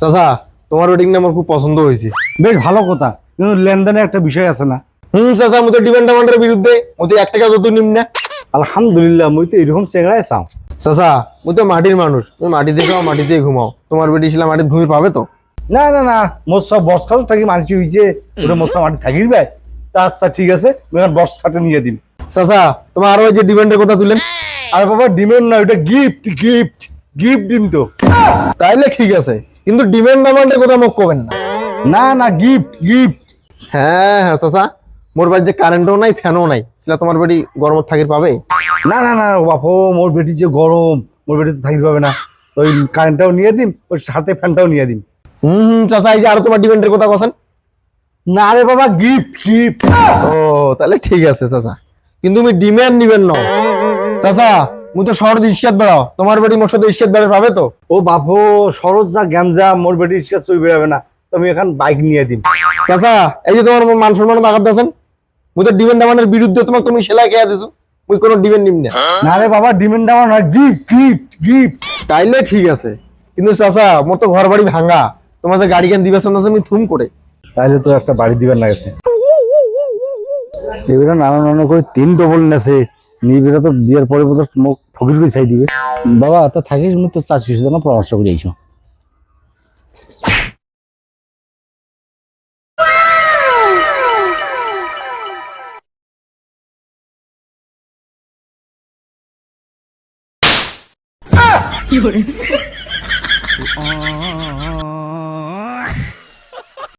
চাচা, তোমার ওয়েডিং আমার খুব পছন্দ হয়েছে। বেশ ভালো কথা, কিন্তু লেনদেনের একটা বিষয় আছে না? চাচা, আমি তো ডিমান্ড আমাদের বিরুদ্ধে মতো 1 টাকা যত নিম না। আলহামদুলিল্লাহ, মুই তো এরকম চেংড়ায় চাও। চাচা, আমি তো মাটির মানুষ, তুমি মাটিতে খাও, মাটিতেই ঘুমাও। তোমার বেটি ছিল মাটির ঘুমিয়ে পাবে তো? না না না, মোর সব বস খাও থাকি মানসি হয়েছে, ওটা মোর সব মাটি থাকির ভাই। তা আচ্ছা ঠিক আছে, বস খাটে নিয়ে দিন। চাচা, তোমার আরো ওই যে ডিমান্ডের কথা তুলেন। আর বাবা ডিমান্ড না, ওটা গিফট গিফট গিফট দিন তো। তাইলে ঠিক আছে, কিন্তু ডিমান্ড আমাদের কথা মুখ করবেন না। না না, গিফট গিফট। হ্যাঁ হ্যাঁ চাচা, মোর বাড়িতে কারেন্টও নাই, ফ্যানও নাই, সেটা তোমার বেটি গরম থাকির পাবে? না না না বাপু, মোর বেটি যে গরম, মোর বেটি তো থাকির পাবে না। ওই কারেন্টটাও নিয়ে দিন, ওই সাথে ফ্যানটাও নিয়ে দিন। চাচা, এই যে আরো তোমার ডিমান্ডের কথা বলছেন। না রে বাবা, গিফট গিফট। ও তাহলে ঠিক আছে চাচা, কিন্তু তুমি ডিমান্ড নিবেন না। চাচা, মুই তো শহর ইস্কাত বেড়াও, তোমার বেটি মোর সাথে ইস্কাত বেড়ে পাবে তো? ও বাপু, সরজ যা গ্যামজা, মোর বেটি ইসকা চই বেড়াবে না। তুমি এখন বাইক নিয়ে দিন। চাচা, এই যে তোমার মান সম্মান আঘাত দিয়েছেন, মুই তো ডিমান্ড আমাদের বিরুদ্ধে, তোমাকে তুমি সেলাই খেয়ে দিছো। মুই কোনো ডিমান্ড নিম না। না রে বাবা, ডিমান্ড আমার নয়, গিফট গিফট গিফট। তাইলে ঠিক আছে, কিন্তু চাচা, মোর তো ঘর বাড়ি ভাঙা, তোমার যে গাড়ি কেন দিবেছেন না আমি থুম করে। তাইলে তো একটা বাড়ি দিবেন লাগেছে। এবারে নানা নানা করে 3 ডবল নেছে, নিবিরা তো বিয়ের পরে বোধ মুখ ফকির করে চাই দিবে। বাবা তা থাকিস, মুই তো চাচ্ছিস না পরামর্শ করে আইছো। কি